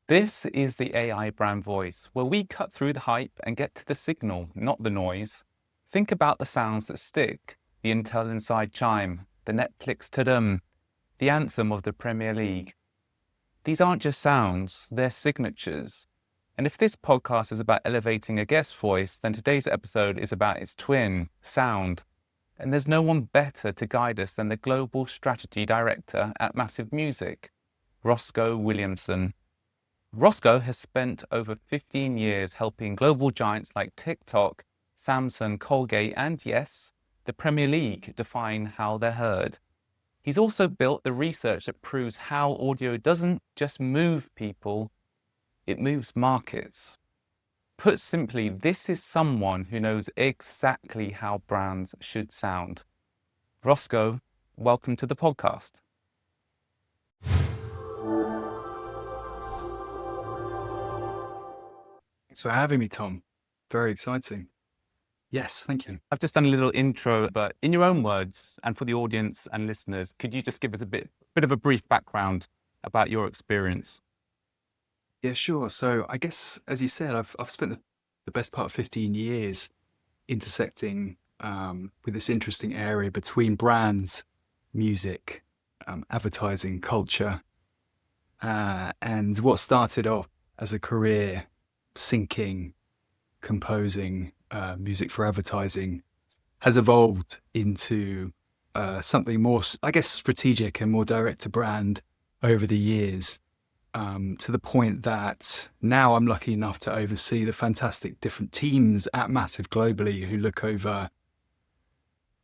This is the AI brand voice, where we cut through the hype and get to the signal, not the noise. Think about the sounds that stick: the Intel Inside chime, the Netflix ta-dum, the anthem of the Premier League. These aren't just sounds, they're signatures. And if this podcast is about elevating a guest voice, then today's episode is about its twin, sound. And there's no one better to guide us than the Global Strategy Director at MassiveMusic, Roscoe Williamson. Roscoe has spent over 15 years helping global giants like TikTok, Samsung, Colgate, and yes, the Premier League define how they're heard. He's also built the research that proves how audio doesn't just move people, it moves markets. Put simply, this is someone who knows exactly how brands should sound. Roscoe, welcome to the podcast. Thanks for having me, Tom. Very exciting. Yes, thank you. I've just done a little intro, but in your own words, and for the audience and listeners, could you just give us a bit of a brief background about your experience? Yeah, sure. So I guess, as you said, I've spent the best part of 15 years intersecting with this interesting area between brands, music, advertising, culture, and what started off as a career syncing, composing music for advertising has evolved into something more, I guess, strategic and more direct to brand over the years, to the point that now I'm lucky enough to oversee the fantastic different teams at Massive globally who look over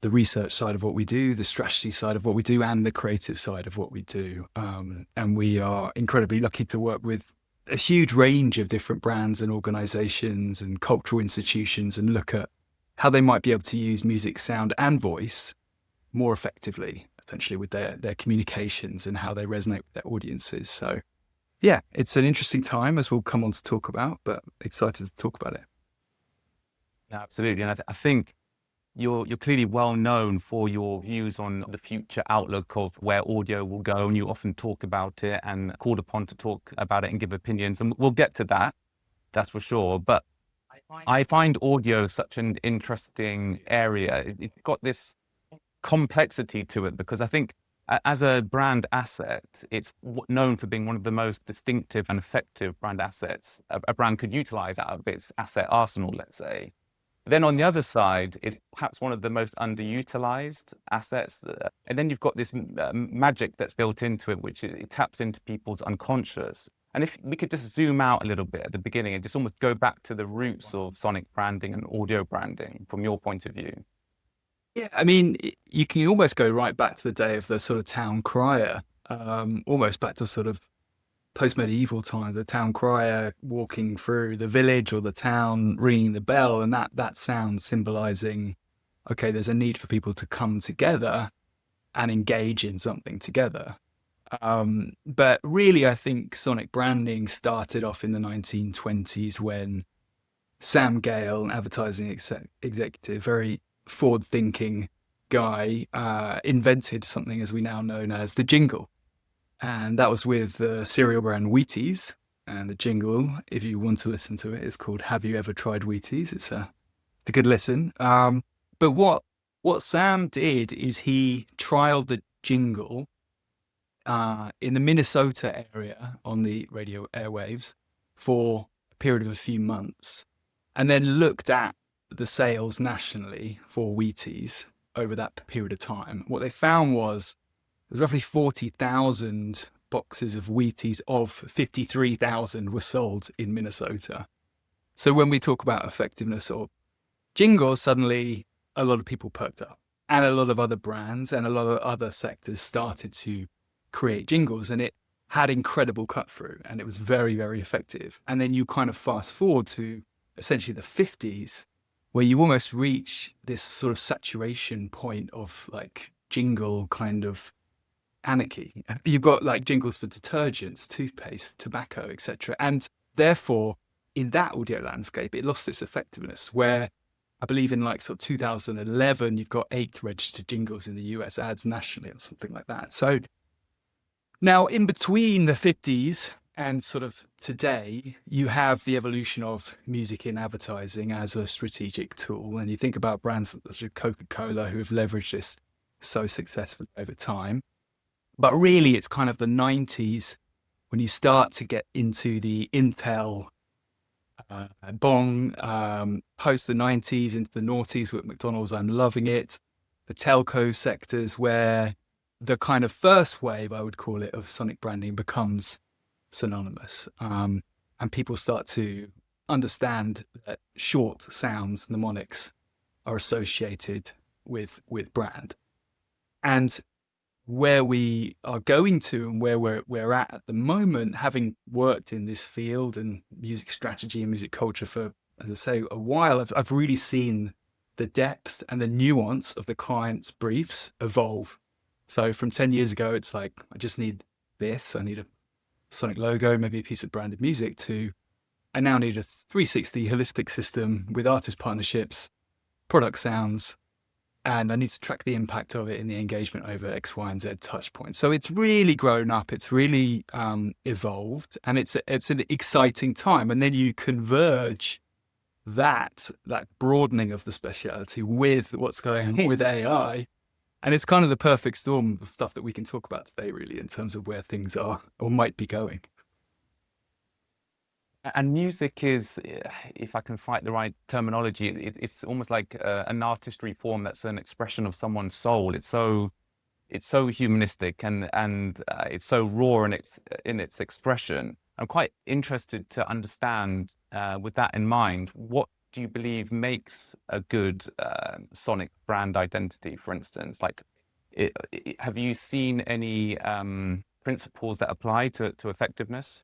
the research side of what we do, the strategy side of what we do, and the creative side of what we do. And we are incredibly lucky to work with a huge range of different brands and organizations and cultural institutions and look at how they might be able to use music, sound, and voice more effectively, essentially, with their communications and how they resonate with their audiences. So yeah, it's an interesting time, as we'll come on to talk about, but excited to talk about it. Absolutely. And I think you're clearly well known for your views on the future outlook of where audio will go, and you often talk about it and called upon to talk about it and give opinions, and we'll get to that, that's for sure. But I find audio such an interesting area. It's got this complexity to it because I think as a brand asset, it's known for being one of the most distinctive and effective brand assets a brand could utilize out of its asset arsenal, let's say. Then on the other side, it's perhaps one of the most underutilized assets. And then you've got this magic that's built into it, which it taps into people's unconscious. And if we could just zoom out a little bit at the beginning and just almost go back to the roots of sonic branding and audio branding from your point of view. Yeah, I mean, you can almost go right back to the day of the sort of town crier, almost back to sort of post-medieval times, the town crier walking through the village or the town, ringing the bell, and that sound symbolizing, okay, there's a need for people to come together and engage in something together. But really, I think sonic branding started off in the 1920s when Sam Gale, an advertising executive, very forward-thinking guy, invented something as we now know as the jingle. And that was with the cereal brand Wheaties. And the jingle, if you want to listen to it, is called "Have You Ever Tried Wheaties?" It's a good listen. But what Sam did is he trialed the jingle in the Minnesota area on the radio airwaves for a period of a few months, and then looked at the sales nationally for Wheaties over that period of time. What they found was there's roughly 40,000 boxes of Wheaties of 53,000 were sold in Minnesota. So when we talk about effectiveness of jingles, suddenly a lot of people perked up, and a lot of other brands and a lot of other sectors started to create jingles, and it had incredible cut through, and it was very, very effective. And then you kind of fast forward to essentially the 50s, where you almost reach this sort of saturation point of like jingle kind of anarchy. You've got like jingles for detergents, toothpaste, tobacco, etc. And therefore, in that audio landscape, it lost its effectiveness, where I believe in like sort of 2011, you've got 8 registered jingles in the US ads nationally or something like that. So now in between the 50s And sort of today, you have the evolution of music in advertising as a strategic tool. And you think about brands such as Coca-Cola who have leveraged this so successfully over time. But really, it's kind of the 90s when you start to get into the Intel bong, post the 90s into the noughties with McDonald's, I'm loving it. The telco sectors where the kind of first wave, I would call it, of sonic branding becomes synonymous. And people start to understand that short sounds, mnemonics, are associated with brand. And where we are going to and where we're at the moment, having worked in this field and music strategy and music culture for, as I say, a while, I've really seen the depth and the nuance of the client's briefs evolve. So from 10 years ago, it's like, I just need this. I need a sonic logo, maybe a piece of branded music, to I now need a 360 holistic system with artist partnerships, product sounds, and I need to track the impact of it in the engagement over X, Y, and Z touch points. So it's really grown up. It's really evolved, and it's an exciting time. And then you converge that broadening of the speciality with what's going on with AI. And it's kind of the perfect storm of stuff that we can talk about today, really, in terms of where things are or might be going. And music is, if I can find the right terminology, it's almost like an artistry form that's an expression of someone's soul. It's so humanistic and it's so raw in its expression. I'm quite interested to understand, with that in mind, what do you believe makes a good sonic brand identity, for instance? Like, have you seen any principles that apply to effectiveness?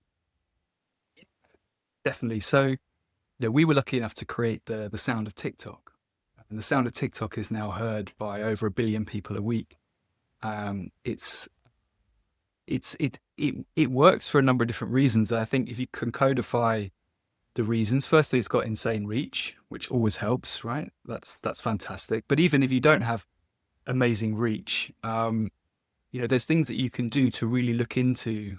Definitely. So, we were lucky enough to create the sound of TikTok, and the sound of TikTok is now heard by over 1 billion people a week. It works for a number of different reasons. I think if you can codify the reasons, firstly, it's got insane reach, which always helps, right? That's fantastic. But even if you don't have amazing reach, there's things that you can do to really look into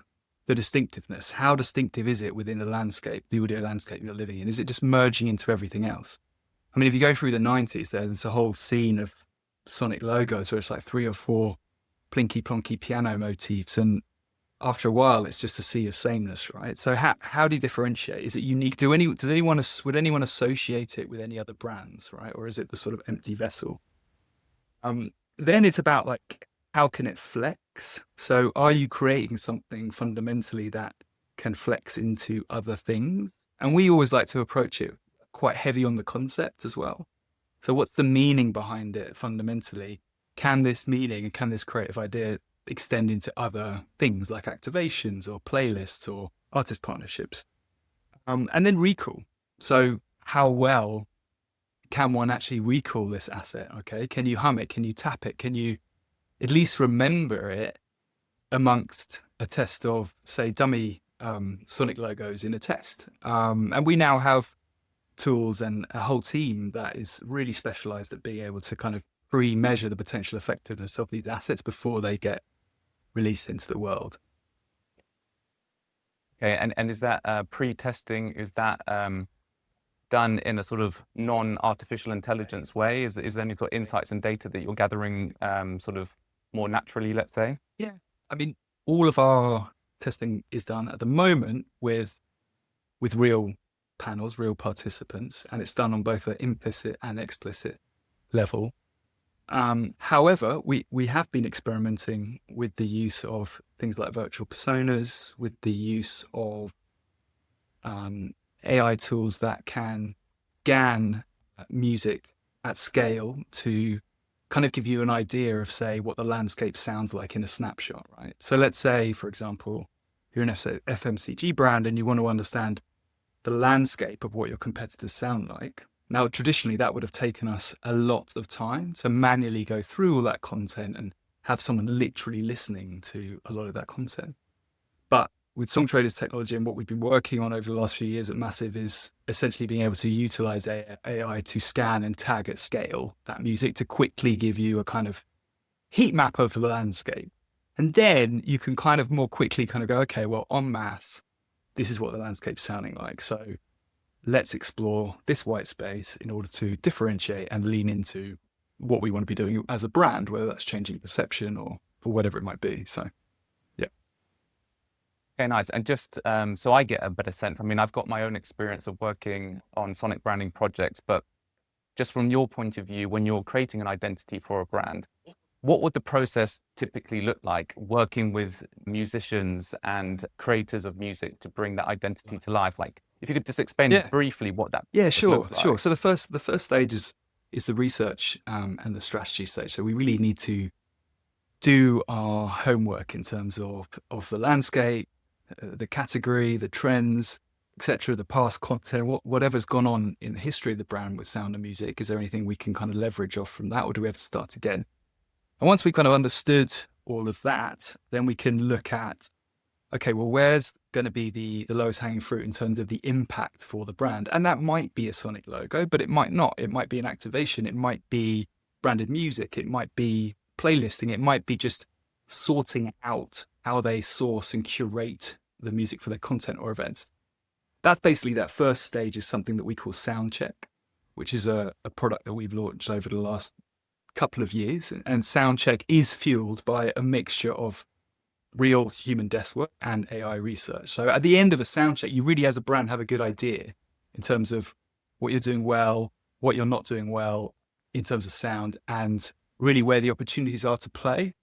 the distinctiveness. How distinctive is it within the landscape, the audio landscape you're living in? Is it just merging into everything else? I mean, if you go through the 90s, there's a whole scene of sonic logos where it's like 3 or 4 plinky plonky piano motifs, and after a while it's just a sea of sameness, right? So how do you differentiate? Is it unique? Would anyone associate it with any other brands, right? Or is it the sort of empty vessel? Then it's about, like, how can it flex? So are you creating something fundamentally that can flex into other things? And we always like to approach it quite heavy on the concept as well. So what's the meaning behind it fundamentally? Can this meaning and can this creative idea extend into other things like activations or playlists or artist partnerships? And then recall. So how well can one actually recall this asset? Okay, can you hum it? Can you tap it? Can you at least remember it amongst a test of, say, dummy sonic logos in a test? And we now have tools and a whole team that is really specialized at being able to kind of pre-measure the potential effectiveness of these assets before they get released into the world. Okay, and is that pre-testing? Is that done in a sort of non-artificial intelligence way? Is there any sort of insights and data that you're gathering sort of more naturally, let's say? Yeah, I mean, all of our testing is done at the moment with real panels, real participants, and it's done on both an implicit and explicit level. However, we have been experimenting with the use of things like virtual personas, with the use of AI tools that can scan music at scale to kind of give you an idea of, say, what the landscape sounds like in a snapshot, right? So let's say, for example, you're an FMCG brand and you want to understand the landscape of what your competitors sound like. Now, traditionally, that would have taken us a lot of time to manually go through all that content and have someone literally listening to a lot of that content. But with Song Traders technology and what we've been working on over the last few years at Massive is essentially being able to utilize AI to scan and tag at scale that music to quickly give you a kind of heat map of the landscape. And then you can kind of more quickly kind of go, okay, well, en masse, this is what the landscape's sounding like. So let's explore this white space in order to differentiate and lean into what we want to be doing as a brand, whether that's changing perception or whatever it might be. So, yeah. Okay, nice. And just so I get a better sense, I mean, I've got my own experience of working on sonic branding projects, but just from your point of view, when you're creating an identity for a brand, what would the process typically look like working with musicians and creators of music to bring that identity to life? Like, if you could just explain Yeah. briefly what that Yeah, sure, looks sure. like. So the first stage is the research and the strategy stage. So we really need to do our homework in terms of the landscape, the category, the trends, etc., the past content, whatever's gone on in the history of the brand with sound and music. Is there anything we can kind of leverage off from that, or do we have to start again? And once we kind of understood all of that, then we can look at, okay, well, where's going to be the lowest hanging fruit in terms of the impact for the brand? And that might be a sonic logo, but it might not. It might be an activation. It might be branded music. It might be playlisting. It might be just sorting out how they source and curate the music for their content or events. That's basically that first stage is something that we call Soundcheck, which is a product that we've launched over the last couple of years. And Soundcheck is fueled by a mixture of real human desk work and AI research. So at the end of a sound check, you really, as a brand, have a good idea in terms of what you're doing well, what you're not doing well in terms of sound, and really where the opportunities are to play.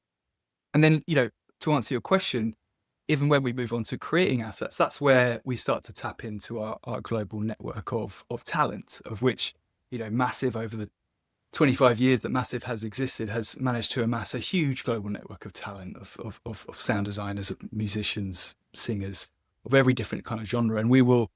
And then, to answer your question, even when we move on to creating assets, that's where we start to tap into our global network of talent, of which, Massive over the 25 years that Massive has existed has managed to amass a huge global network of talent of sound designers, of musicians, singers, of every different kind of genre. And we will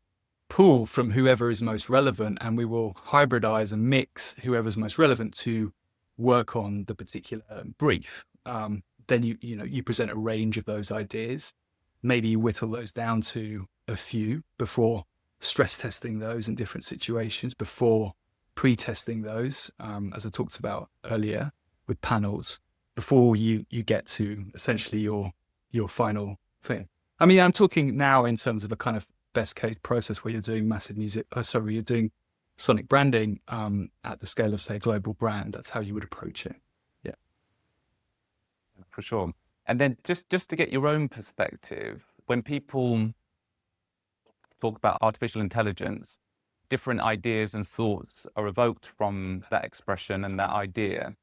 pull from whoever is most relevant, and we will hybridize and mix whoever's most relevant to work on the particular brief. Then you present a range of those ideas. Maybe you whittle those down to a few before stress testing those in different situations, before pre-testing those, as I talked about earlier with panels, before you get to essentially your final thing. I mean, I'm talking now in terms of a kind of best case process where you're doing you're doing sonic branding at the scale of, say, a global brand. That's how you would approach it. Yeah. For sure. And then just to get your own perspective, when people talk about artificial intelligence, different ideas and thoughts are evoked from that expression and that idea.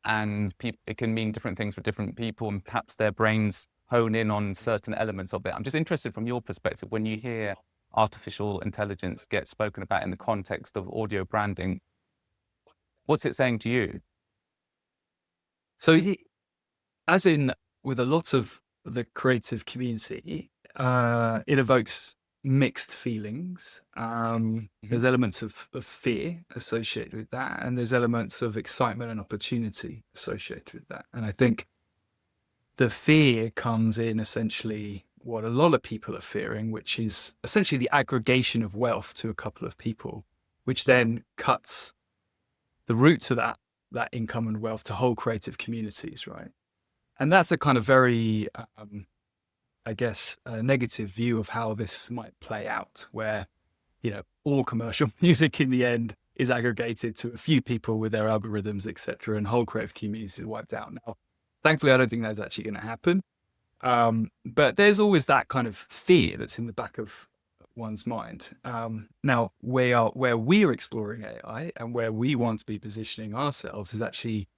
And it can mean different things for different people, and perhaps their brains hone in on certain elements of it. I'm just interested from your perspective, when you hear artificial intelligence get spoken about in the context of audio branding, what's it saying to you? So, as in with a lot of the creative community, it evokes mixed feelings. There's elements of fear associated with that, and there's elements of excitement and opportunity associated with that. And I think the fear comes in essentially what a lot of people are fearing, which is essentially the aggregation of wealth to a couple of people, which then cuts the root to that income and wealth to whole creative communities, right? And that's a kind of very, I guess, a negative view of how this might play out, where, all commercial music in the end is aggregated to a few people with their algorithms, etc., and whole creative communities is wiped out. Now, thankfully, I don't think that's actually going to happen. But there's always that kind of fear that's in the back of one's mind. Now, where we're exploring AI and where we want to be positioning ourselves is actually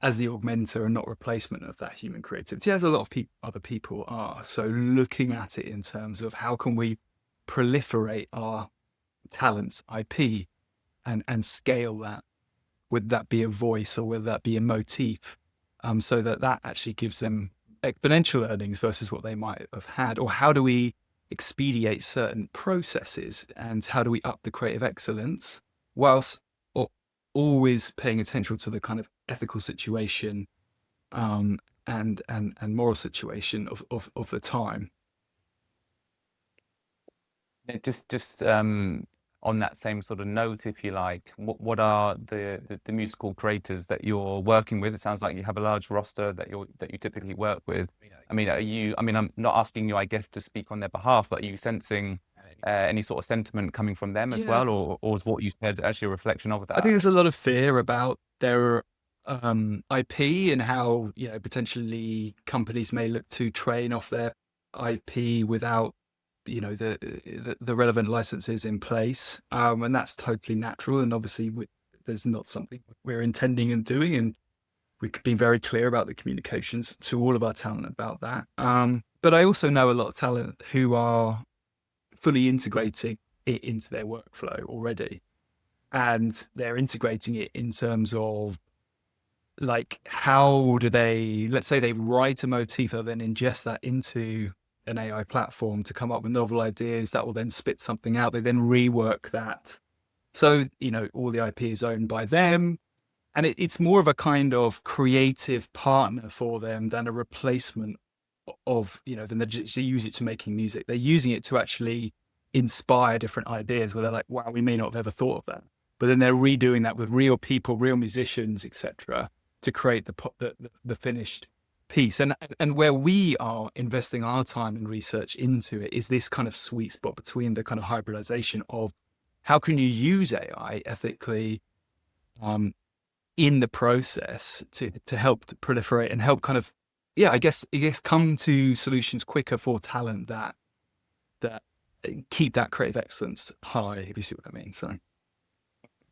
as the augmenter and not replacement of that human creativity, as a lot of other people are. So looking at it in terms of how can we proliferate our talents, IP, and scale that, would that be a voice or would that be a motif, so that actually gives them exponential earnings versus what they might have had? Or how do we expedite certain processes, and how do we up the creative excellence whilst always paying attention to the kind of ethical situation and moral situation of the time? Just on on that same sort of note, if you like, what are the musical creators that you're working with? It sounds like you have a large roster that you typically work with. I mean, I'm not asking you, I guess, to speak on their behalf, but are you sensing any sort of sentiment coming from them as Yeah. well, or is what you said actually a reflection of I think that? there's a lot of fear about their IP and how, potentially companies may look to train off their IP without, the relevant licenses in place. And that's totally natural. And obviously, there's not something we're intending and doing. And we've been very clear about the communications to all of our talent about that. But I also know a lot of talent who are fully integrating it into their workflow already. And they're integrating it in terms of, like, how do they, let's say they write a motif and then ingest that into an AI platform to come up with novel ideas that will then spit something out. They then rework that. So, all the IP is owned by them. And it's more of a kind of creative partner for them than a replacement of, than they just use it to making music. They're using it to actually inspire different ideas where they're like, wow, we may not have ever thought of that. But then they're redoing that with real people, real musicians, etc., to create the finished piece. And where we are investing our time and research into it is this kind of sweet spot between the kind of hybridization of how can you use AI ethically in the process to help proliferate and help kind of, I guess come to solutions quicker for talent that keep that creative excellence high, if you see what I mean. So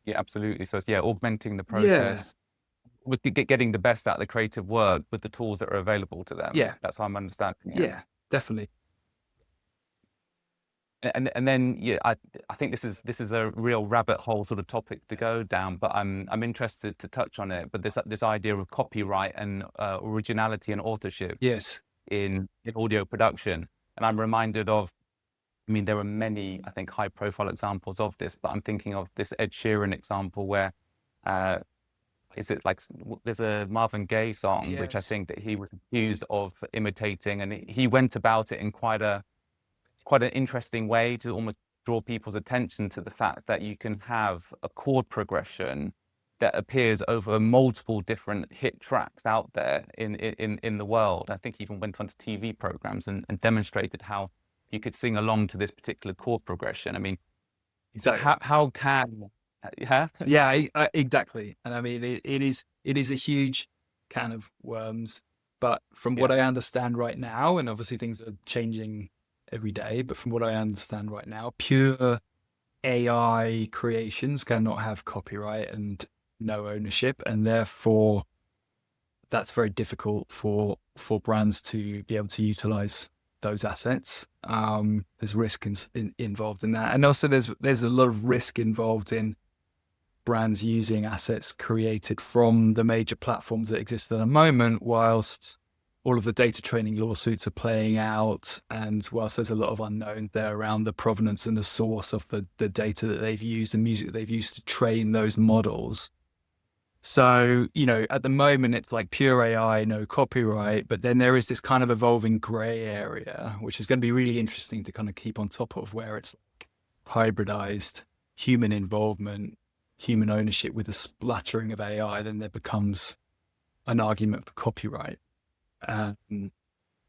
Yeah, absolutely. So it's augmenting the yeah, process with getting the best out of the creative work with the tools that are available to them. yeah, That's how I'm understanding it. yeah, definitely. And then I think this is a real rabbit hole sort of topic to go down, but I'm interested to touch on it. But this idea of copyright and originality and authorship Yes. in audio production, and I'm reminded of, I mean, there are many, I think, high profile examples of this, but I'm thinking of this Ed Sheeran example where is it like there's a Marvin Gaye song which I Yes. think that he was accused of imitating, and he went about it in quite an interesting way to almost draw people's attention to the fact that you can have a chord progression that appears over multiple different hit tracks out there in the world. I think he even went onto TV programs and demonstrated how you could sing along to this particular chord progression. I mean, Exactly. how can yeah Yeah, exactly. And I mean, it is a huge can of worms. But from what yeah I understand right now, and obviously things are changing every day, but from what I understand right now, pure AI creations cannot have copyright and no ownership, and therefore that's very difficult for brands to be able to utilize those assets. There's risk involved in that, and also there's a lot of risk involved in brands using assets created from the major platforms that exist at the moment, whilst all of the data training lawsuits are playing out, and whilst there's a lot of unknown there around the provenance and the source of the data that they've used, the music that they've used to train those models. So, at the moment, it's like pure AI, no copyright, but then there is this kind of evolving gray area, which is going to be really interesting to kind of keep on top of, where it's like hybridized human involvement, human ownership with a splattering of AI. Then there becomes an argument for copyright.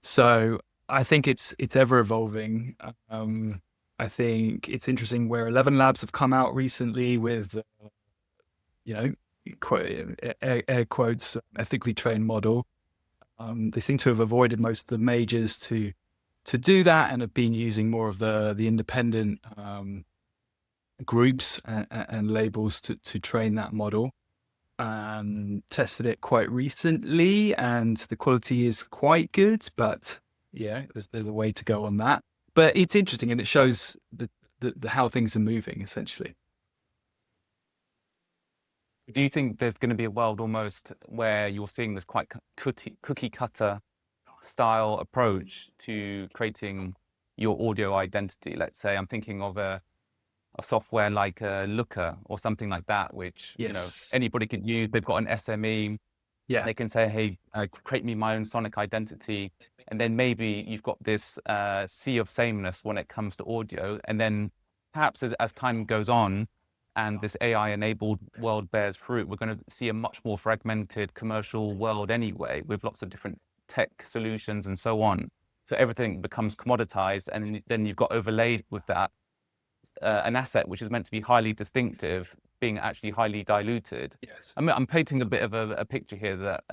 So I think it's ever evolving. I think it's interesting where 11 Labs have come out recently with, you know, air quotes, ethically trained model. They seem to have avoided most of the majors to do that, and have been using more of the independent groups and labels to train that model. Tested it quite recently, and the quality is quite good, but there's a way to go on that. But it's interesting, and it shows the how things are moving, essentially. Do you think there's going to be a world almost where you're seeing this quite cookie cutter style approach to creating your audio identity? Let's say I'm thinking of a software like Looker or something like that, which Yes. anybody can use. They've got an SME. Yeah. They can say, hey, create me my own sonic identity. And then maybe you've got this sea of sameness when it comes to audio. And then perhaps as time goes on and this AI-enabled world bears fruit, we're going to see a much more fragmented commercial world anyway, with lots of different tech solutions and so on. So everything becomes commoditized, and then you've got overlaid with that an asset which is meant to be highly distinctive being actually highly diluted. Yes. I'm painting a bit of a picture here that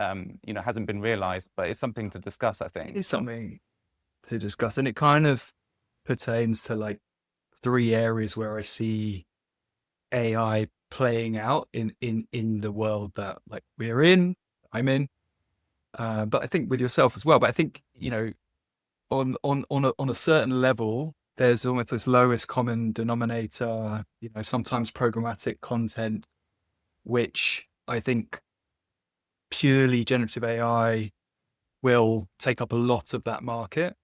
hasn't been realized, but it's something to discuss, I It think. is something to discuss, and it kind of pertains to like 3 areas where I see AI playing out in the world that like we're in, I'm in, but I think with yourself as well. But I think, on a certain level, there's almost this lowest common denominator, sometimes programmatic content, which I think purely generative AI will take up a lot of that market.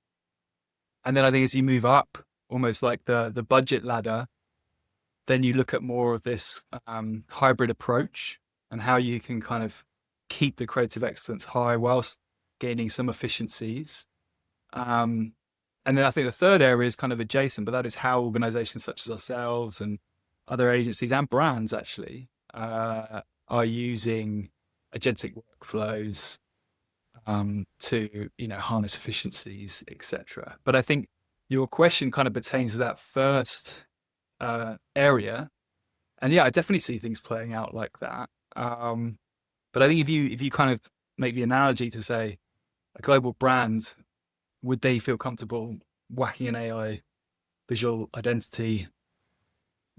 And then I think as you move up, almost like the budget ladder, then you look at more of this hybrid approach and how you can kind of keep the creative excellence high whilst gaining some efficiencies. And then I think the third area is kind of adjacent, but that is how organizations such as ourselves and other agencies and brands actually are using agentic workflows to harness efficiencies, etc. But I think your question kind of pertains to that first area, and yeah, I definitely see things playing out like that. But I think if you kind of make the analogy to say a global brand, would they feel comfortable whacking an AI visual identity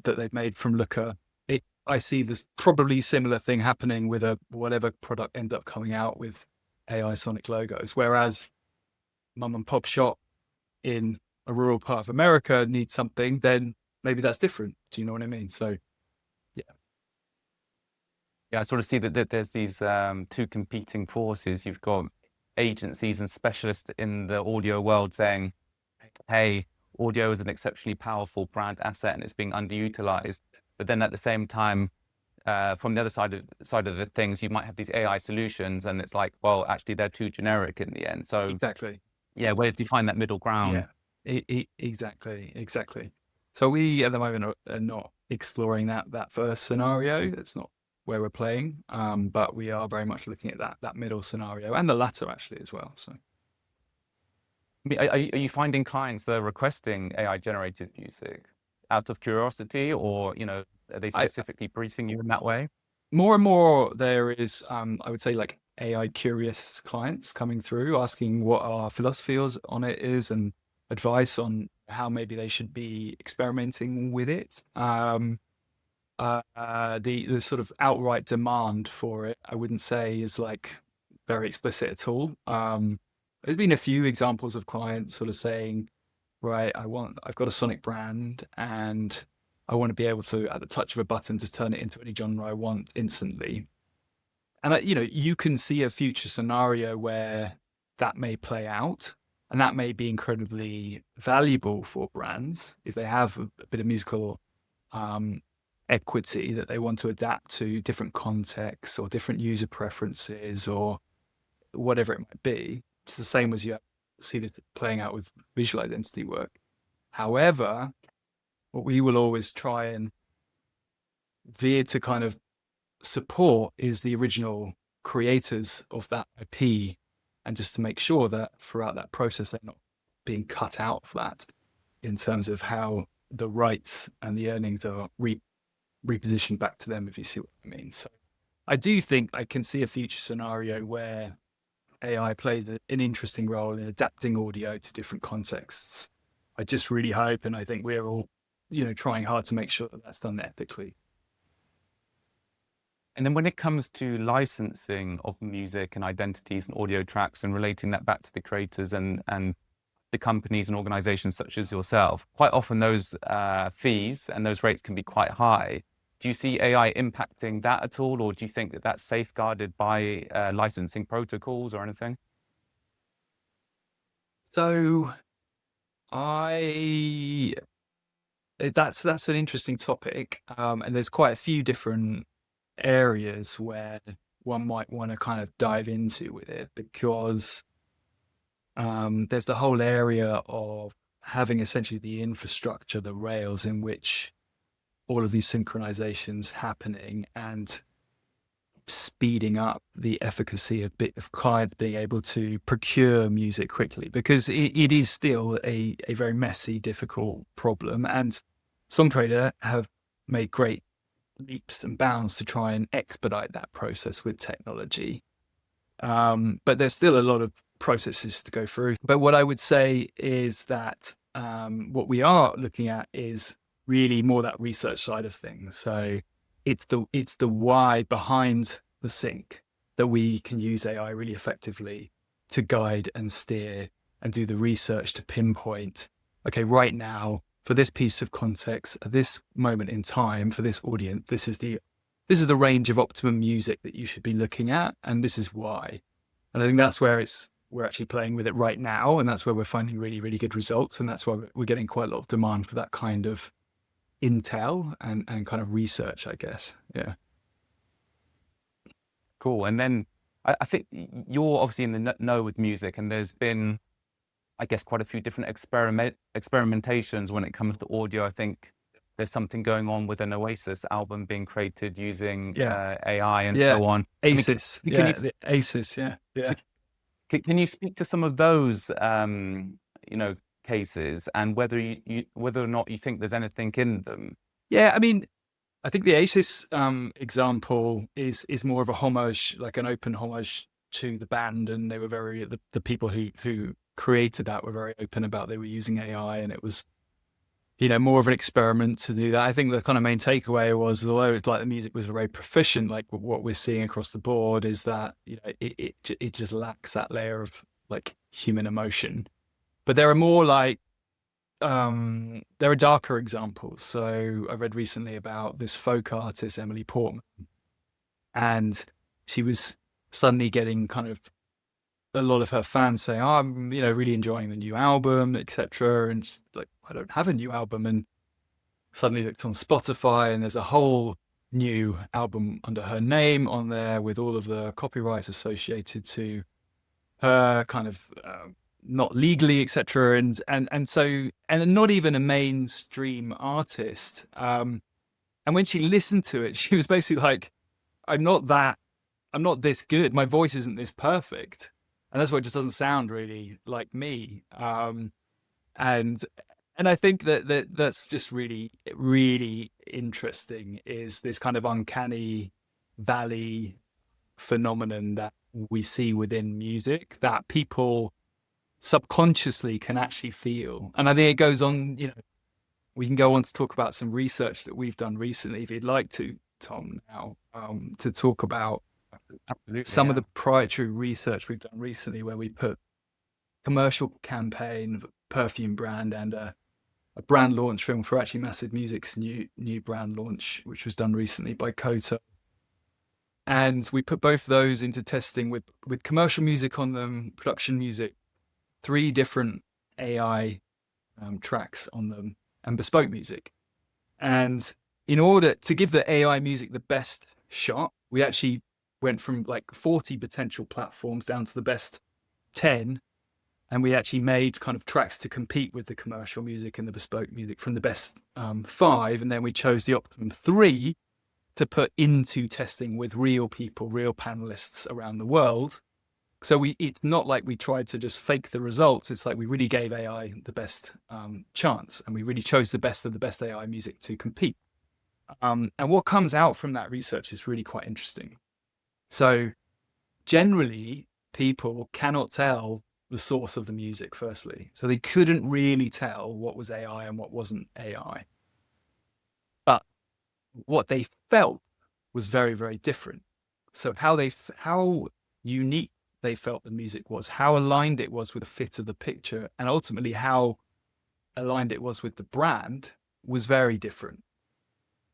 that they've made from Looker? I see this probably similar thing happening with whatever product end up coming out with AI sonic logos, whereas mum and pop shop in a rural part of America needs something, then maybe that's different. Do you know what I mean? So, yeah. Yeah, I sort of see that there's these two competing forces. You've got agencies and specialists in the audio world saying, hey, audio is an exceptionally powerful brand asset and it's being underutilized. But then at the same time, from the other side of the things, you might have these AI solutions, and it's like, well, actually, they're too generic in the end. So Exactly. yeah, where do you find that middle ground? Yeah, exactly. So we at the moment are not exploring that first scenario. That's not where we're playing, but we are very much looking at that middle scenario and the latter actually as well. So, I mean, are you finding clients that are requesting AI generated music out of curiosity, or are they I specifically briefing you in that way? more and more there is, I would say, like AI curious clients coming through asking what our philosophy on it is and advice on how maybe they should be experimenting with it. The sort of outright demand for it, I wouldn't say is like very explicit at all. There's been a few examples of clients sort of saying, right, I've got a sonic brand and I want to be able to, at the touch of a button, just turn it into any genre I want instantly. And you can see a future scenario where that may play out, and that may be incredibly valuable for brands if they have a bit of musical equity that they want to adapt to different contexts or different user preferences or whatever it might be. It's the same as you see this playing out with visual identity work. However, what we will always try and veer to kind of support is the original creators of that IP, and just to make sure that throughout that process they're not being cut out of that in terms of how the rights and the earnings are repositioned back to them, if you see what I mean. So I do think I can see a future scenario where AI plays an interesting role in adapting audio to different contexts. I just really hope, and I think we're all, trying hard to make sure that that's done ethically. And then when it comes to licensing of music and identities and audio tracks and relating that back to the creators and the companies and organizations such as yourself, quite often those fees and those rates can be quite high. Do you see AI impacting that at all, or do you think that that's safeguarded by licensing protocols or anything? So that's an interesting topic, and there's quite a few different areas where one might want to kind of dive into with it, because there's the whole area of having essentially the infrastructure, the rails in which all of these synchronizations happening and speeding up the efficacy of clients being able to procure music quickly, because it is still a very messy, difficult problem. And Songtrader have made great leaps and bounds to try and expedite that process with technology. But there's still a lot of processes to go through. But what I would say is that what we are looking at is really more that research side of things. So it's the why behind the sync that we can use AI really effectively to guide and steer and do the research to pinpoint, okay, right now, for this piece of context, at this moment in time, for this audience, this is the range of optimum music that you should be looking at, and this is why. And I think that's where we're actually playing with it right now, and that's where we're finding really, really good results, and that's why we're getting quite a lot of demand for that kind of intel and kind of research, I guess. Yeah. Cool. And then I think you're obviously in the know with music, and there's been, I guess, quite a few different experimentations when it comes to audio. I think there's something going on with an Oasis album being created using AI and so on. ACES. I mean, The ACES. Yeah. Can you speak to some of those, cases, and whether or not you think there's anything in them? Yeah. I mean, I think the ACES example is more of a homage, like an open homage to the band, and they were the people who created that were very open about they were using AI, and it was, more of an experiment to do that. I think the kind of main takeaway was, although it's like the music was very proficient, like what we're seeing across the board is that it just lacks that layer of like human emotion. But there are more like there are darker examples. So I read recently about this folk artist, Emily Portman, and she was suddenly getting kind of a lot of her fans saying, "Oh, I'm, really enjoying the new album, etc." And she's like, "I don't have a new album," and suddenly looked on Spotify, and there's a whole new album under her name on there with all of the copyrights associated to her, kind of not legally, etc. And so, and not even a mainstream artist. And when she listened to it, she was basically like, I'm not this good. My voice isn't this perfect. And that's why it just doesn't sound really like me. And I think that's just really, really interesting, is this kind of uncanny valley phenomenon that we see within music that people subconsciously can actually feel. And I think it goes on, we can go on to talk about some research that we've done recently, if you'd like to, Tom, now, to talk about some of the proprietary research we've done recently, where we put commercial campaign of a perfume brand and a brand launch film for actually MassiveMusic's new brand launch, which was done recently by Koto. And we put both those into testing with commercial music on them, production music, 3 different AI tracks on them, and bespoke music. And in order to give the AI music the best shot, we actually went from like 40 potential platforms down to the best 10. And we actually made kind of tracks to compete with the commercial music and the bespoke music from the best 5. And then we chose the optimum 3 to put into testing with real people, real panelists around the world. So it's not like we tried to just fake the results. It's like we really gave AI the best chance, and we really chose the best of the best AI music to compete. And what comes out from that research is really quite interesting. So generally, people cannot tell the source of the music, firstly. So they couldn't really tell what was AI and what wasn't AI. But what they felt was very, very different. So how unique they felt the music was, how aligned it was with the fit of the picture, and ultimately how aligned it was with the brand was very different.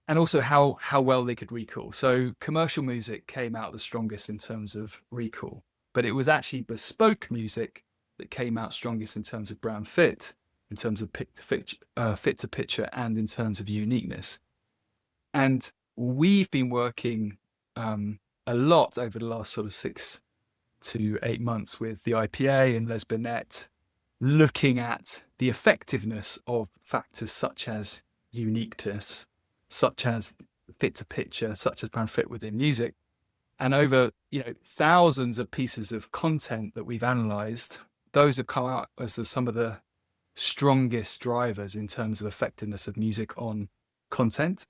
And also how well they could recall. So commercial music came out the strongest in terms of recall, but it was actually bespoke music that came out strongest in terms of brand fit, in terms of fit to picture, and in terms of uniqueness. And we've been working a lot over the last sort of 6 to 8 months with the IPA and Les Binet looking at the effectiveness of factors such as uniqueness, such as fit to picture, such as brand fit within music. And over, thousands of pieces of content that we've analyzed, those have come out as some of the strongest drivers in terms of effectiveness of music on content.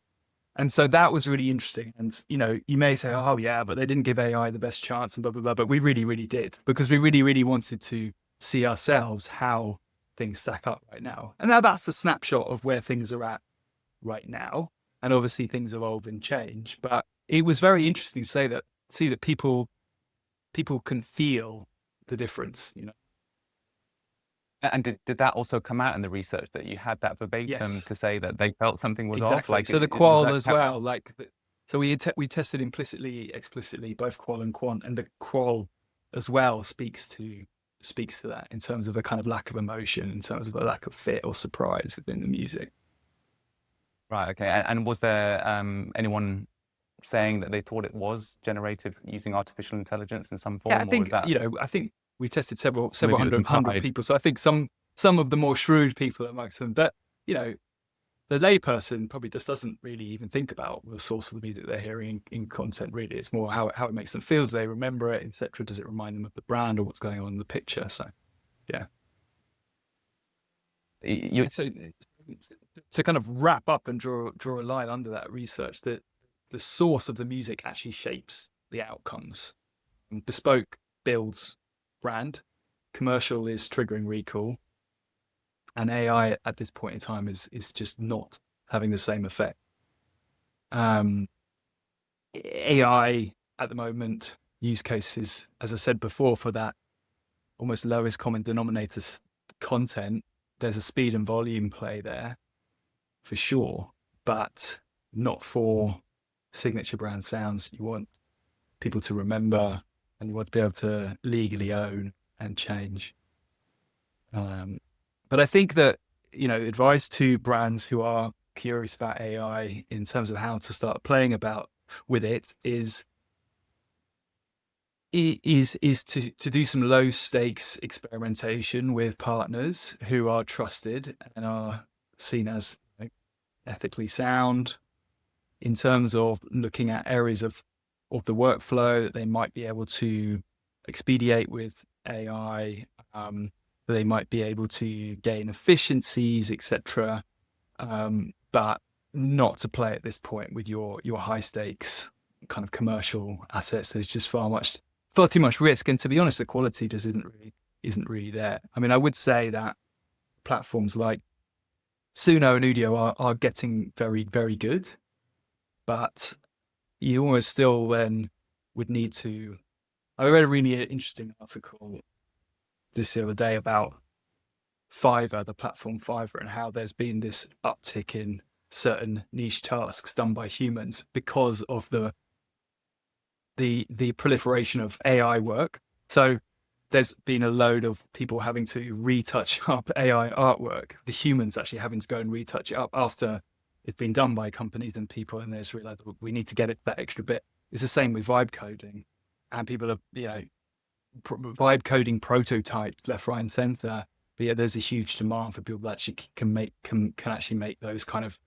And so that was really interesting. And, you may say, oh, yeah, but they didn't give AI the best chance and blah, blah, blah. But we really, really did, because we really, really wanted to see ourselves how things stack up right now. And now that's the snapshot of where things are at right now. And obviously things evolve and change. But it was very interesting to see that people can feel the difference, And did that also come out in the research that you had that verbatim Yes, to say that they felt something was off? exactly. Like, So the does qual that as well, so we tested implicitly, explicitly, both qual and quant, and the qual as well speaks to that in terms of a kind of lack of emotion, in terms of a lack of fit or surprise within the music. Right. Okay. And was there anyone saying that they thought it was generated using artificial intelligence in some Yeah, I form, or think is that I think we tested several maybe it was hundred implied? people. So I think some of the more shrewd people amongst them, but the layperson probably just doesn't really even think about the source of the music they're hearing in content. Really, it's more how it makes them feel. Do they remember it, etc.? Does it remind them of the brand or what's going on in the picture? So yeah. You, So to kind of wrap up and draw a line under that research, that the source of the music actually shapes the outcomes. Bespoke builds brand, commercial is triggering recall, and AI at this point in time is just not having the same effect. Um, AI at the moment, use cases, as I said before, for that almost lowest common denominator content, there's a speed and volume play there for sure, but not for signature brand sounds. You want people to remember, and you want to be able to legally own and change. But I think that, advice to brands who are curious about AI in terms of how to start playing about with it is to do some low stakes experimentation with partners who are trusted and are seen as ethically sound, in terms of looking at areas of the workflow that they might be able to expedite with AI, that they might be able to gain efficiencies, etc. But not to play at this point with your high stakes kind of commercial assets. There's just far too much risk, and to be honest, the quality just isn't really there. I mean, I would say that platforms like Suno and Udio are getting very, very good, but you almost still then would need to. I read a really interesting article this the other day about Fiverr, the platform Fiverr, and how there's been this uptick in certain niche tasks done by humans because of the proliferation of AI work. So there's been a load of people having to retouch up AI artwork, the humans actually having to go and retouch it up after it's been done by companies and people, and they just realize we need to get it that extra bit. It's the same with vibe coding, and people are vibe coding prototypes left, right, and center. But yeah, there's a huge demand for people that actually can actually make those kind of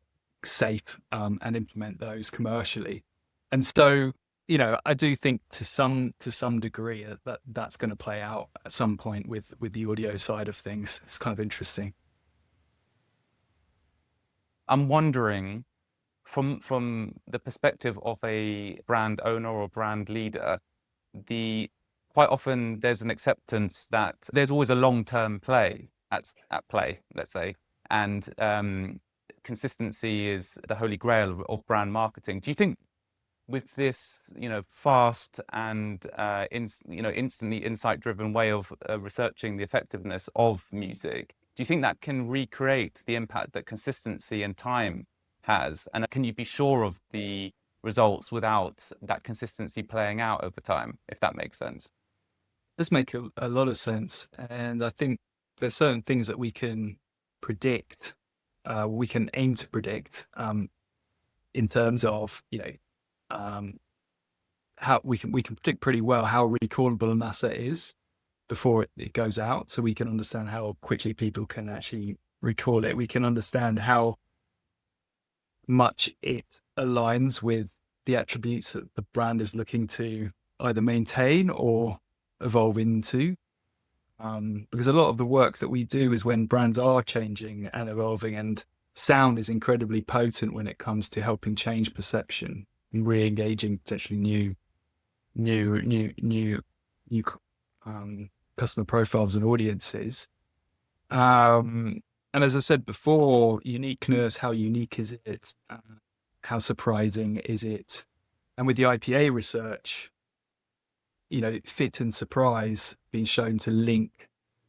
safe, and implement those commercially. And so, I do think to some degree that's going to play out at some point with the audio side of things. It's kind of interesting. I'm wondering, from the perspective of a brand owner or brand leader, quite often there's an acceptance that there's always a long-term play at play, let's say, and consistency is the holy grail of brand marketing. Do you think with this, fast and instantly insight-driven way of researching the effectiveness of music, do you think that can recreate the impact that consistency and time has? And can you be sure of the results without that consistency playing out over time, if that makes sense? Does make a lot of sense, and I think there's certain things that we can predict, we can aim to predict, in terms of how we can predict pretty well how recallable an asset is. before it goes out, so we can understand how quickly people can actually recall it. We can understand how much it aligns with the attributes that the brand is looking to either maintain or evolve into. Because a lot of the work that we do is when brands are changing and evolving, and sound is incredibly potent when it comes to helping change perception and re-engaging potentially new customer profiles and audiences. And as I said before, uniqueness, how unique is it? How surprising is it? And with the IPA research, fit and surprise being shown to link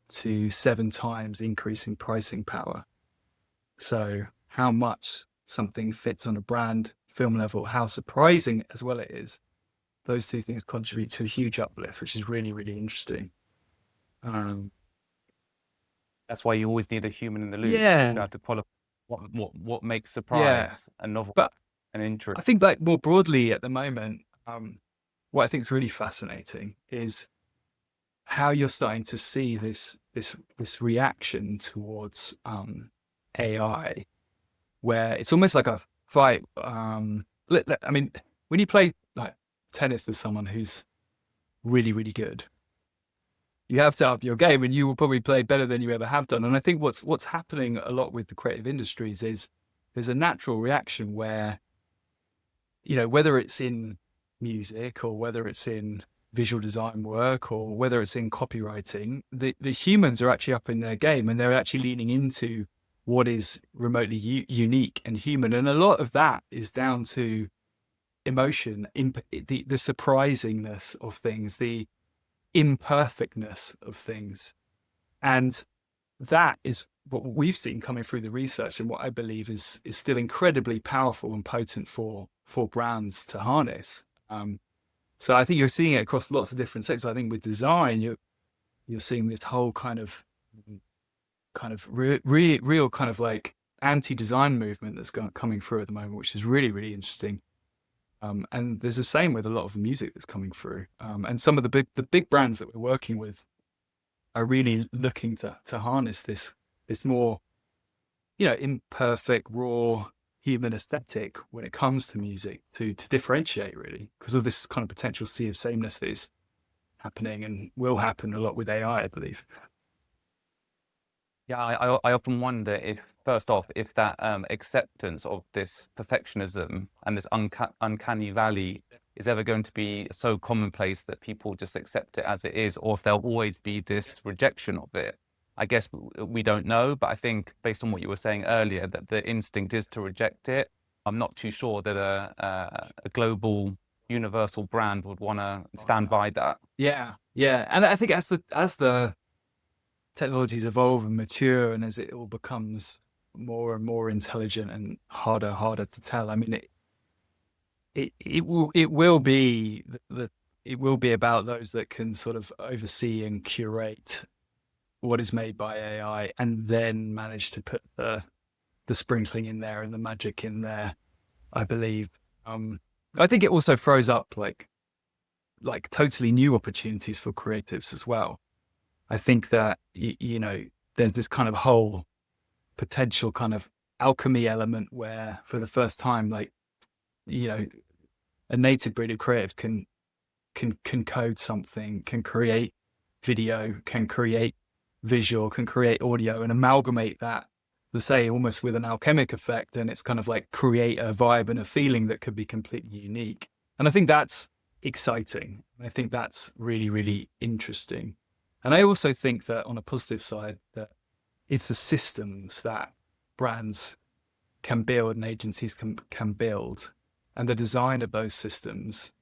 to 7 times increasing pricing power. So how much something fits on a brand film level, how surprising as well it is, those two things contribute to a huge uplift, which is really, really interesting. That's why you always need a human in the loop. Yeah. You have to qualify what makes Yeah. surprise a novel But and I interest. think like more broadly at the moment, what I think is really fascinating is how you're starting to see this reaction towards AI, where it's almost like a fight. I mean, when you play like tennis with someone who's really, really good, you have to up your game, and you will probably play better than you ever have done. And I think what's happening a lot with the creative industries is there's a natural reaction where, whether it's in music or whether it's in visual design work or whether it's in copywriting, the humans are actually up in their game, and they're actually leaning into what is remotely unique and human. And a lot of that is down to emotion, the surprisingness of things, the imperfectness of things. And that is what we've seen coming through the research, and what I believe is still incredibly powerful and potent for brands to harness. So I think you're seeing it across lots of different sectors. I think with design, you're seeing this whole kind of real kind of like anti-design movement that's coming through at the moment, which is really, really interesting. And there's the same with a lot of the music that's coming through. And some of the big brands that we're working with are really looking to harness this more, imperfect, raw human aesthetic when it comes to music to differentiate, really, because of this kind of potential sea of sameness that is happening and will happen a lot with AI, I believe. Yeah, I often wonder if, first off, if that acceptance of this perfectionism and this uncanny valley is ever going to be so commonplace that people just accept it as it is, or if there'll always be this rejection of it. I guess we don't know, but I think based on what you were saying earlier, that the instinct is to reject it. I'm not too sure that a global, universal brand would want to stand by that. Yeah, and I think as the technologies evolve and mature, and as it all becomes more and more intelligent and harder to tell, I mean, it will be it will be about those that can sort of oversee and curate what is made by AI, and then manage to put the sprinkling in there and the magic in there, I believe. I think it also throws up like totally new opportunities for creatives as well. I think that, there's this kind of whole potential kind of alchemy element where for the first time, like, a native breed of creatives can code something, can create video, can create visual, can create audio, and amalgamate that, let's say, almost with an alchemic effect. And it's kind of like create a vibe and a feeling that could be completely unique. And I think that's exciting. I think that's really, really interesting. And I also think that on a positive side, that if the systems that brands can build and agencies can build, and the design of those systems,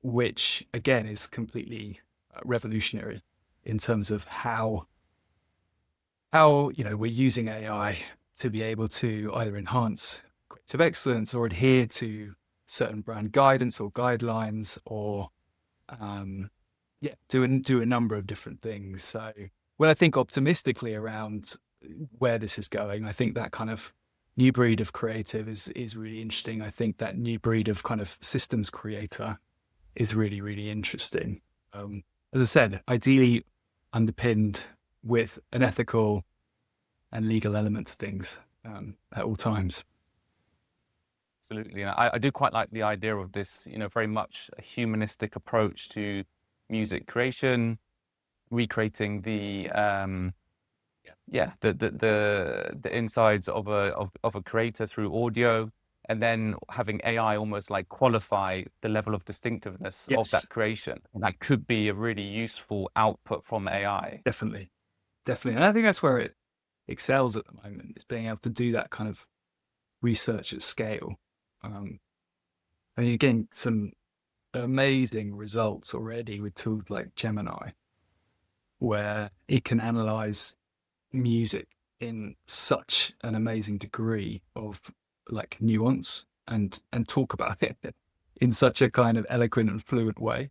which again is completely revolutionary in terms of how we're using AI to be able to either enhance creative excellence or adhere to certain brand guidance or guidelines, or do a number of different things. So when I think optimistically around where this is going, I think that kind of new breed of creative is really interesting. I think that new breed of kind of systems creator is really, really interesting. As I said, ideally, underpinned with an ethical and legal element to things at all times. Absolutely. And I do quite like the idea of this, very much a humanistic approach to music creation, recreating the insides of a creator through audio, and then having AI almost like qualify the level of distinctiveness of that Yes, creation. And that could be a really useful output from AI. definitely. And I think that's where it excels at the moment, is being able to do that kind of research at scale. And you're getting some amazing results already with tools like Gemini, where it can analyze music in such an amazing degree of like nuance and talk about it in such a kind of eloquent and fluent way,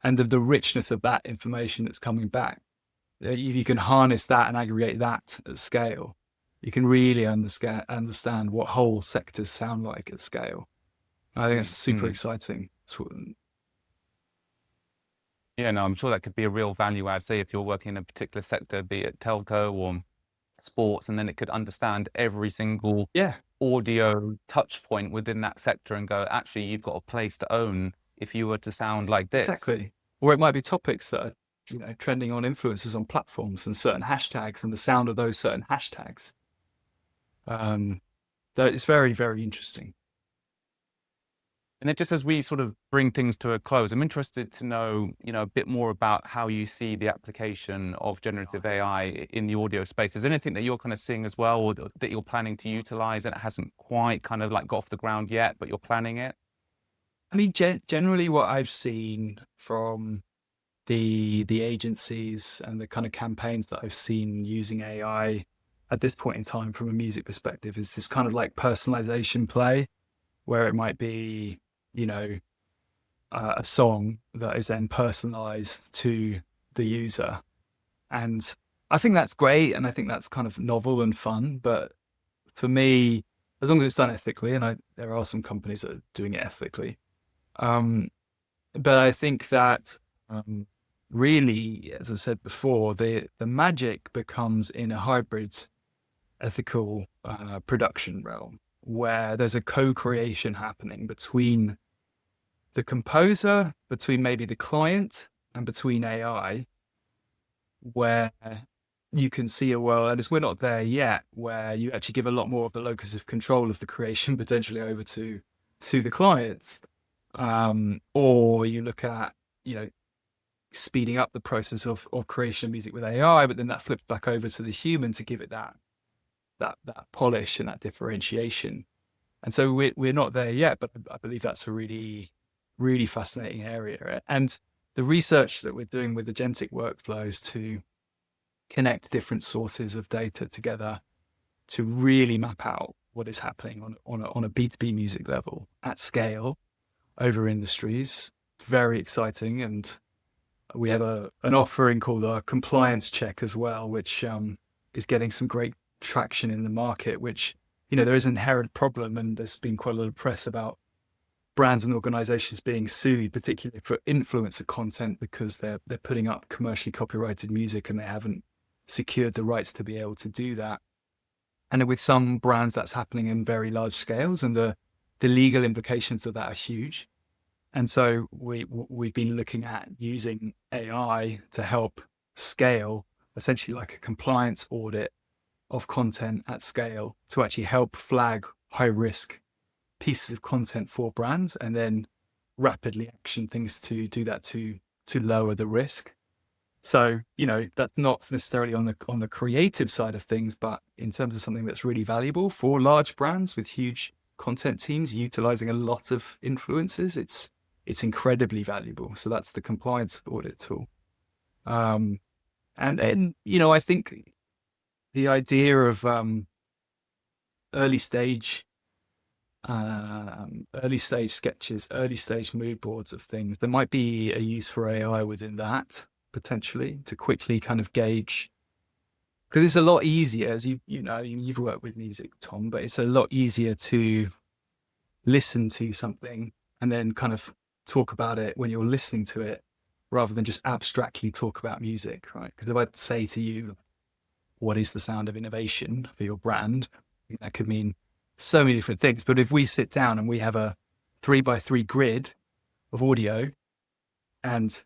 and of the richness of that information that's coming back. If you can harness that and aggregate that at scale, you can really understand what whole sectors sound like at scale. I think it's super exciting. Yeah, no, I'm sure that could be a real value add. Say if you're working in a particular sector, be it telco or sports, and then it could understand every single audio touch point within that sector and go, actually, you've got a place to own if you were to sound like this. Exactly. Or it might be topics that are, trending on influencers on platforms and certain hashtags and the sound of those certain hashtags. That is very, very interesting. And then just as we sort of bring things to a close, I'm interested to know, a bit more about how you see the application of generative AI in the audio space. Is there anything that you're kind of seeing as well, or that you're planning to utilize and it hasn't quite kind of like got off the ground yet, but you're planning it? I mean, generally what I've seen from the agencies and the kind of campaigns that I've seen using AI at this point in time from a music perspective is this kind of like personalization play, where it might be, a song that is then personalized to the user. And I think that's great. And I think that's kind of novel and fun. But for me, as long as it's done ethically, and there are some companies that are doing it ethically. But I think that really, as I said before, the magic becomes in a hybrid ethical production realm, where there's a co-creation happening between the composer, between maybe the client, and between AI, where you can see a world, and we're not there yet, where you actually give a lot more of the locus of control of the creation potentially over to the clients. Or you look at, speeding up the process of creation of music with AI, but then that flips back over to the human to give it that polish and that differentiation. And so we're not there yet, but I believe that's a really, really fascinating area. And the research that we're doing with agentic workflows to connect different sources of data together to really map out what is happening on a B2B music level at scale over industries. It's very exciting. And we have an offering called our compliance check as well, which is getting some great traction in the market, which, there is an inherent problem, and there's been quite a lot of press about brands and organizations being sued, particularly for influencer content, because they're putting up commercially copyrighted music and they haven't secured the rights to be able to do that. And with some brands, that's happening in very large scales, and the legal implications of that are huge. And so we've been looking at using AI to help scale, essentially like a compliance audit of content at scale, to actually help flag high risk pieces of content for brands, and then rapidly action things to do that to lower the risk. So, that's not necessarily on the creative side of things, but in terms of something that's really valuable for large brands with huge content teams utilizing a lot of influencers, it's incredibly valuable. So that's the compliance audit tool. And then, I think the idea of early stage sketches, early stage mood boards of things, there might be a use for AI within that, potentially, to quickly kind of gauge, because it's a lot easier, as you've worked with music, Tom, but it's a lot easier to listen to something and then kind of talk about it when you're listening to it, rather than just abstractly talk about music, right? Because if I say to you, what is the sound of innovation for your brand? That could mean so many different things. But if we sit down and we have a 3x3 grid of audio and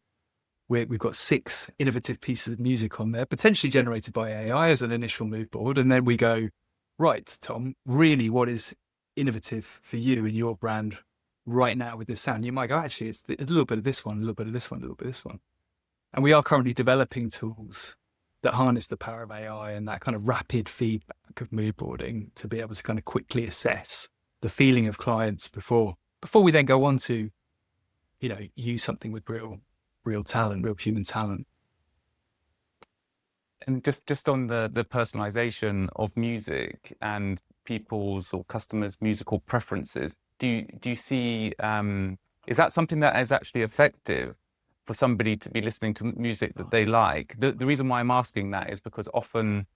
we've got 6 innovative pieces of music on there, potentially generated by AI as an initial mood board. And then we go, right, Tom, really what is innovative for you and your brand right now with this sound? You might go, actually, it's a little bit of this one, a little bit of this one, a little bit of this one. And we are currently developing tools that harness the power of AI and that kind of rapid feedback of mood boarding to be able to kind of quickly assess the feeling of clients before we then go on to, use something with real talent, real human talent. And just on the personalization of music and people's or customers' musical preferences, do you see is that something that is actually effective for somebody to be listening to music that they like? The reason why I'm asking that is because often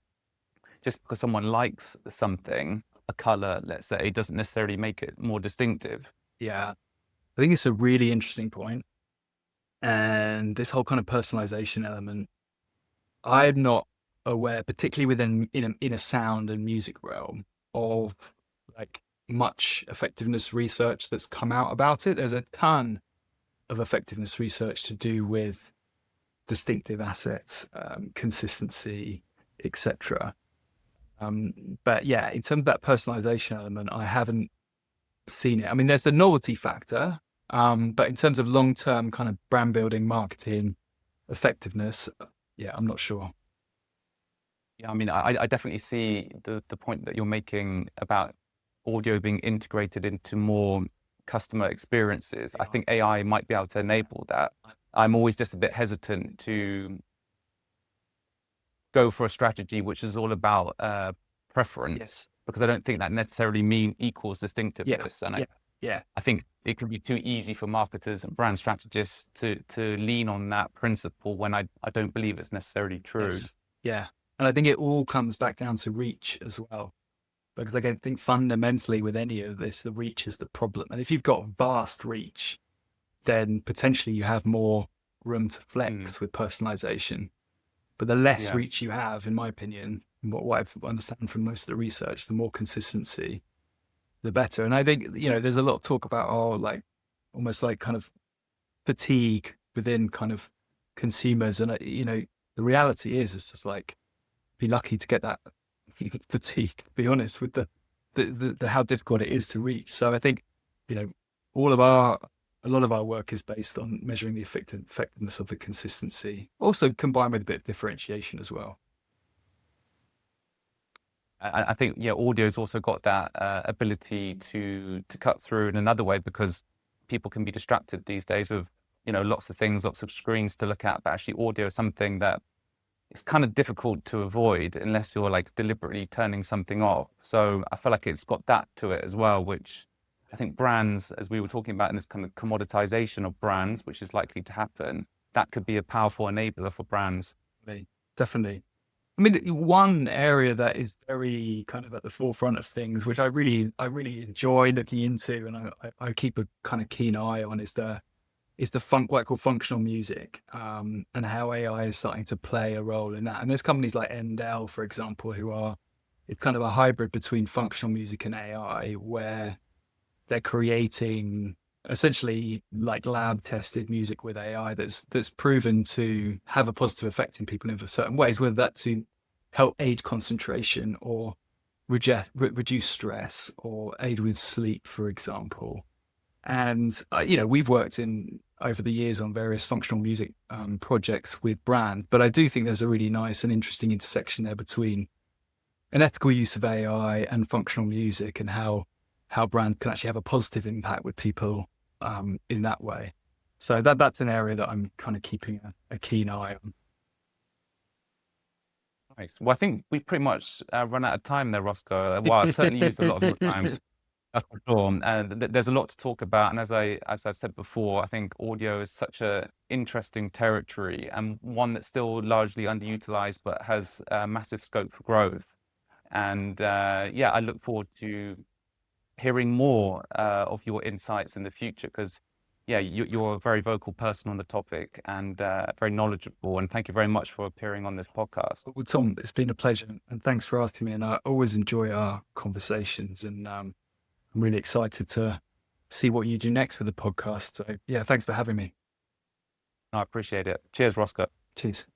just because someone likes something, a color, let's say, doesn't necessarily make it more distinctive. Yeah, I think it's a really interesting point. And this whole kind of personalization element, I'm not aware, particularly within in a sound and music realm, of like much effectiveness research that's come out about it. There's a ton of effectiveness research to do with distinctive assets, consistency, etc. But yeah, in terms of that personalization element, I haven't seen it. I mean, there's the novelty factor, but in terms of long-term kind of brand building, marketing, effectiveness, yeah, I'm not sure. Yeah, I mean, I definitely see the point that you're making about audio being integrated into more customer experiences. I think AI might be able to enable that. I'm always just a bit hesitant to go for a strategy which is all about preference, Yes. because I don't think that necessarily equals distinctiveness. Yeah. And Yeah. I think it can be too easy for marketers and brand strategists to lean on that principle when I don't believe it's necessarily true. Yes. Yeah. And I think it all comes back down to reach as well. Because I don't think fundamentally with any of this, the reach is the problem. And if you've got vast reach, then potentially you have more room to flex with personalization. But the less Yeah. reach you have, in my opinion, and what I've understand from most of the research, the more consistency, the better. And I think, there's a lot of talk about, like almost like kind of fatigue within kind of consumers. And, the reality is, it's just like, be lucky to get that fatigue, to be honest, with the how difficult it is to reach. So I think, all of a lot of our work is based on measuring the effectiveness of the consistency, also combined with a bit of differentiation as well. I think, yeah, audio's also got that ability to cut through in another way, because people can be distracted these days with, lots of things, lots of screens to look at. But actually, audio is something that it's kind of difficult to avoid unless you're like deliberately turning something off. So I feel like it's got that to it as well, which I think brands, as we were talking about in this kind of commoditization of brands, which is likely to happen, that could be a powerful enabler for brands. Definitely. I mean, one area that is very kind of at the forefront of things, which I really enjoy looking into, and I keep a kind of keen eye on, is what I call functional music, and how AI is starting to play a role in that. And there's companies like Endel, for example, it's kind of a hybrid between functional music and AI, where they're creating essentially like lab tested music with AI that's proven to have a positive effect in people in certain ways, whether that to help aid concentration or reduce stress or aid with sleep, for example. And we've worked in over the years on various functional music projects with brand, but I do think there's a really nice and interesting intersection there between an ethical use of AI and functional music, and how brand can actually have a positive impact with people in that way. So that's an area that I'm kind of keeping a keen eye on. Nice. Well, I think we pretty much run out of time there, Roscoe. Well, I've certainly used a lot of your time. That's for sure. And there's a lot to talk about. And as I've said before, I think audio is such a interesting territory, and one that's still largely underutilized, but has massive scope for growth. And yeah, I look forward to hearing more of your insights in the future, because yeah, you're a very vocal person on the topic and very knowledgeable. And thank you very much for appearing on this podcast. Well, Tom, it's been a pleasure, and thanks for asking me. And I always enjoy our conversations, and I'm really excited to see what you do next with the podcast. So, yeah, thanks for having me. I appreciate it. Cheers, Roscoe. Cheers.